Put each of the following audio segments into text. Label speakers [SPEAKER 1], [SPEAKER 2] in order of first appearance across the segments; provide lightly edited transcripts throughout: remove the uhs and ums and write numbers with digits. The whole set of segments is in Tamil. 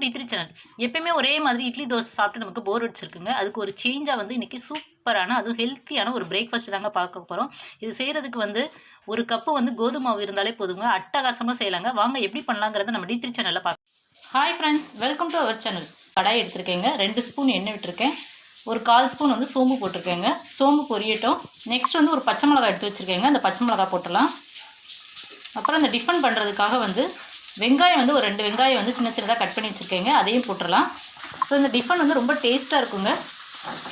[SPEAKER 1] D3 channel. எப்பயுமே ஒரே மாதிரி இட்லி தோசை சாப்பிட்டு நமக்கு போர் அடிச்சிருக்குங்க. அதுக்கு ஒரு சேஞ்சா வந்து இன்னைக்கு சூப்பரான அதுவும் ஹெல்த்தியான ஒரு பிரேக்ஃபாஸ்ட் தாங்க பார்க்க போறோம். இது செய்றதுக்கு வந்து 1 கப்பு வந்து கோதுமை மாவு இருந்தாலே போதுங்க. அட்டகாசமா செய்யலாங்க. வாங்க எப்படி பண்ணலாங்கிறத நம்ம D3 சேனல்ல பார்க்கலாம். Hi friends, welcome to our channel. Kadai எடுத்திருக்கேங்க. 2 ஸ்பூன் எண்ணெய் விட்டுருக்கேன். ஒரு 1/4 ஸ்பூன் வந்து சோம்பு போட்டிருக்கேங்க. சோம்பு பொரியட்டும். நெக்ஸ்ட் வந்து ஒரு பச்சை மிளகாய் எடுத்து வச்சிருக்கேங்க. அந்த பச்சை மிளகாய் போட்டுடலாம். அப்புறம் இந்த டிஃபன் பண்ணுறதுக்காக வந்து வெங்காயம் வந்து ஒரு 2 வெங்காயம் வந்து சின்ன சின்னதாக கட் பண்ணி வச்சுருக்கேங்க. அதையும் போட்டுடலாம். ஸோ இந்த டிஃபன் வந்து ரொம்ப டேஸ்ட்டாக இருக்குங்க.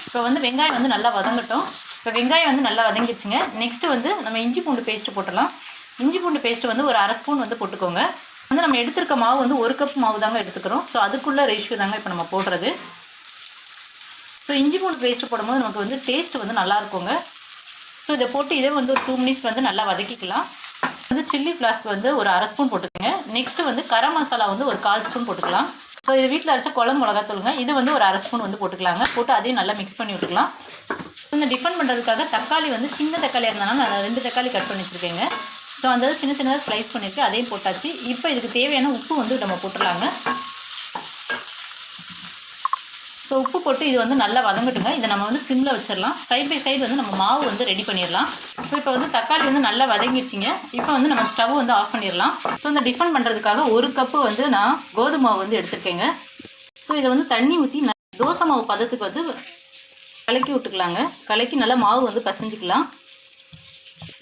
[SPEAKER 1] இப்போ வந்து வெங்காயம் வந்து நல்லா வதங்கட்டும். இப்போ வெங்காயம் வந்து நல்லா வதங்கிடுச்சுங்க. நெக்ஸ்ட்டு வந்து நம்ம இஞ்சி பூண்டு பேஸ்ட்டு போட்டுடலாம். இஞ்சி பூண்டு பேஸ்ட்டு வந்து ஒரு 1/2 ஸ்பூன் வந்து போட்டுக்கோங்க. வந்து நம்ம எடுத்துருக்க மாவு வந்து 1 கப் மாவு தாங்க எடுத்துக்கிறோம். ஸோ அதுக்குள்ளே ரேஷியோ தாங்க இப்போ நம்ம போடுறது. ஸோ இஞ்சி பூண்டு பேஸ்ட்டு போடும்போது நமக்கு வந்து டேஸ்ட் வந்து நல்லா இருக்குங்க. ஸோ இதை போட்டு இதே வந்து ஒரு 2 மினிட்ஸ் வந்து நல்லா வதக்கிக்கலாம். வந்து சில்லி ஃப்ளாஸ்க் வந்து ஒரு 1/2 ஸ்பூன் போட்டுக்கோங்க. நெக்ஸ்ட்டு வந்து கரம் மசாலா வந்து ஒரு 1/4 ஸ்பூன் போட்டுக்கலாம். ஸோ இது வீட்டில் அரைச்ச குழம்பு மிளகாத்தூளுங்க. இது வந்து ஒரு 1/2 ஸ்பூன் வந்து போட்டுக்கலாங்க. போட்டு அதையும் நல்லா மிக்ஸ் பண்ணி விட்டுக்கலாம். இந்த டிஃபன் பண்ணுறதுக்காக தக்காளி வந்து சின்ன தக்காளியாக இருந்தாலும் நான் 2 தக்காளி கட் பண்ணி வச்சுருக்கேங்க. ஸோ அந்த சின்ன சின்னதாக ஸ்லைஸ் பண்ணிவிட்டு அதையும் போட்டாச்சு. இப்போ இதுக்கு தேவையான உப்பு வந்து நம்ம போட்டுடலாங்க. ஸோ உப்பு போட்டு இது வந்து நல்லா வதங்கட்டுங்க. இதை நம்ம வந்து சிம்மில் வச்சிடலாம். சைட் பை சைடு வந்து நம்ம மாவு வந்து ரெடி பண்ணிடலாம். ஸோ இப்போ வந்து தக்காளி வந்து நல்லா வதங்கிடுச்சிங்க. இப்போ வந்து நம்ம ஸ்டவ் வந்து ஆஃப் பண்ணிடலாம். ஸோ இந்த டிஃபன் பண்ணுறதுக்காக 1 கப்பு வந்து நான் கோதுமை மாவு வந்து எடுத்துருக்கேங்க. ஸோ இதை வந்து தண்ணி ஊற்றி தோசை மாவு பதத்துக்கு வந்து கலக்கி விட்டுக்கலாங்க. கலக்கி நல்லா மாவு வந்து பசைஞ்சிக்கலாம்.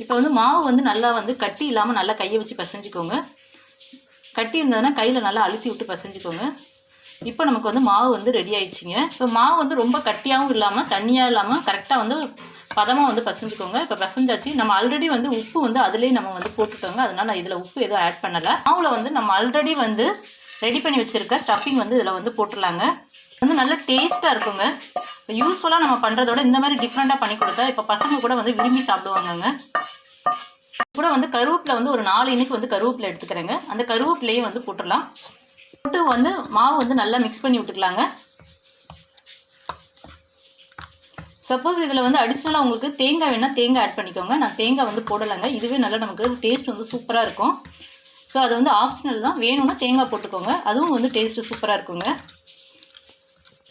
[SPEAKER 1] இப்போ வந்து மாவு வந்து நல்லா வந்து கட்டி இல்லாமல் நல்லா கையை வச்சு பசைஞ்சிக்கோங்க. கட்டி இருந்ததுன்னா கையில் நல்லா அழுத்தி விட்டு பசைஞ்சிக்கோங்க. இப்போ நமக்கு வந்து மாவு வந்து ரெடி ஆயிடுச்சுங்க. ஸோ மாவு வந்து ரொம்ப கட்டியாகவும் இல்லாமல் தண்ணியாக இல்லாமல் கரெக்டாக வந்து பதமாக வந்து பசைஞ்சுக்கோங்க. இப்போ பசைஞ்சாச்சு. நம்ம ஆல்ரெடி வந்து உப்பு வந்து அதுலேயே நம்ம வந்து போட்டுட்டோங்க. அதனால் நான் இதில் உப்பு எதுவும் ஆட் பண்ணலை. மாவில் வந்து நம்ம ஆல்ரெடி வந்து ரெடி பண்ணி வச்சுருக்க ஸ்டஃபிங் வந்து இதில் வந்து போட்டுடலாங்க. வந்து நல்ல டேஸ்ட்டாக இருக்குங்க. இப்போ யூஸ்ஃபுல்லாக நம்ம பண்ணுறதோட இந்த மாதிரி டிஃப்ரெண்ட்டாக பண்ணி கொடுத்தா இப்போ பசங்க கூட வந்து விரும்பி சாப்பிடுவாங்கங்க. கூட வந்து கருவேப்பிலை வந்து ஒரு 4 இனுக்கு வந்து கருவேப்பிலை எடுத்துக்கிறேங்க. அந்த கருவேப்பிலையும் வந்து போட்டுடலாம். போட்டு வந்து மாவு வந்து நல்லா மிக்ஸ் பண்ணி விட்டுக்கலாங்க. சப்போஸ் இதில் வந்து அடிஷ்னலாக உங்களுக்கு தேங்காய் வேணால் தேங்காய் ஆட் பண்ணிக்கோங்க. நான் தேங்காய் வந்து போடலைங்க. இதுவே நல்லா நமக்கு டேஸ்ட் வந்து சூப்பராக இருக்கும். ஸோ அது வந்து ஆப்ஷனல் தான். வேணும்னா தேங்காய் போட்டுக்கோங்க. அதுவும் வந்து டேஸ்ட்டு சூப்பராக இருக்குங்க.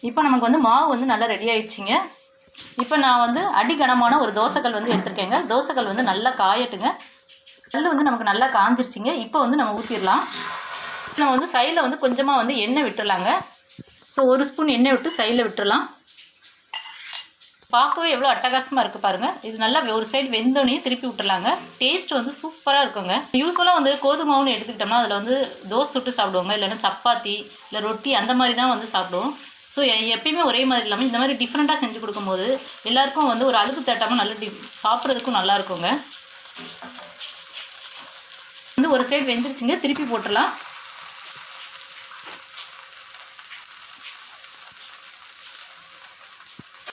[SPEAKER 1] இப்போ நமக்கு வந்து மாவு வந்து நல்லா ரெடி ஆயிடுச்சுங்க. இப்போ நான் வந்து அடிகனமான ஒரு தோசைக்கல் வந்து எடுத்துருக்கேங்க. தோசைக்கல் வந்து நல்லா காயட்டுங்க. கல் வந்து நமக்கு நல்லா காஞ்சிருச்சுங்க. இப்போ வந்து நம்ம ஊற்றிடலாம். நம்ம வந்து சைடில் வந்து கொஞ்சமாக வந்து எண்ணெய் விட்டுடலாங்க. ஸோ 1 ஸ்பூன் எண்ணெய் விட்டு சைடில் விட்டுடலாம். பார்க்கவே எவ்வளோ அட்டகாசமாக இருக்குது பாருங்கள். இது நல்லா ஒரு சைடு வெந்தோடனே திருப்பி விட்டுடலாங்க. டேஸ்ட் வந்து சூப்பராக இருக்குங்க. யூஸ்வலாக வந்து கோதுமை மாவுன்னு எடுத்துக்கிட்டோம்னா அதில் வந்து தோசை சுட்டு சாப்பிடுவாங்க. இல்லைன்னா சப்பாத்தி இல்லை ரொட்டி அந்த மாதிரி தான் வந்து சாப்பிடுவோம். ஸோ எப்பயுமே ஒரே மாதிரி இல்லாமல் இந்த மாதிரி டிஃப்ரெண்ட்டாக செஞ்சு கொடுக்கும்போது எல்லாேருக்கும் வந்து ஒரு அழுப்பு தட்டாமல் நல்லா சாப்பிட்றதுக்கும் நல்லா இருக்குங்க. வந்து ஒரு சைடு வெந்துருச்சுங்க. திருப்பி போட்டுடலாம்.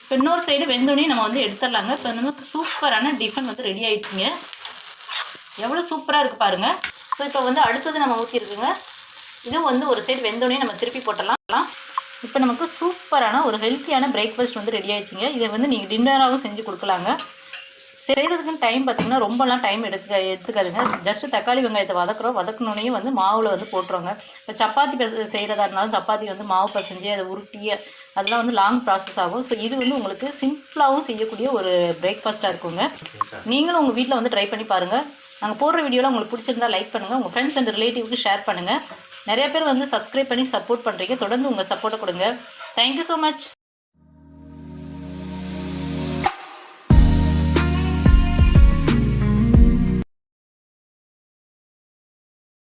[SPEAKER 1] இப்போ இன்னொரு சைடு வெந்தோடனே நம்ம வந்து எடுத்துடலாங்க. இப்போ நமக்கு சூப்பரான டிஃபன் வந்து ரெடி ஆகிடுச்சுங்க. எவ்வளோ சூப்பராக இருக்குது பாருங்கள். ஸோ இப்போ வந்து அடுத்தது நம்ம ஊற்றிருக்குங்க. இதுவும் வந்து ஒரு சைடு வெந்தோடனே நம்ம திருப்பி போட்டலாம். இப்போ நமக்கு சூப்பரான ஒரு ஹெல்த்தியான பிரேக்ஃபாஸ்ட் வந்து ரெடி ஆயிடுச்சுங்க. இதை வந்து நீங்கள் டின்னராகவும் செஞ்சு கொடுக்கலாங்க. செய்கிறதுக்குன்னு டைம் பார்த்திங்கன்னா ரொம்பலாம் டைம் எடுத்துக்காதுங்க. ஜஸ்ட்டு தக்காளி வெங்காயத்தை வதக்கணுன்னே வந்து மாவில் வந்து போட்டுருவாங்க. இப்போ சப்பாத்தி செய்கிறதா இருந்தாலும் சப்பாத்தி வந்து மாவு பசைஞ்சு அதை உருட்டி அதெல்லாம் வந்து லாங் ப்ராசஸ் ஆகும். ஸோ இது வந்து உங்களுக்கு சிம்பிளாகவும் செய்யக்கூடிய ஒரு பிரேக்ஃபாஸ்ட்டாக இருக்குங்க. நீங்களும் உங்கள் வீட்டில் வந்து ட்ரை பண்ணி பாருங்கள். நாங்கள் போடுற வீடியோவில் உங்களுக்கு பிடிச்சிருந்தா லைக் பண்ணுங்கள். உங்கள் ஃப்ரெண்ட்ஸ் அண்ட் ரிலேட்டிவ்க்கு ஷேர் பண்ணுங்கள். நிறைய பேர் வந்து சப்ஸ்கிரைப் பண்ணி சப்போர்ட் பண்ணுறீங்க. தொடர்ந்து உங்கள் சப்போர்ட்டை கொடுங்க. Thank you so much.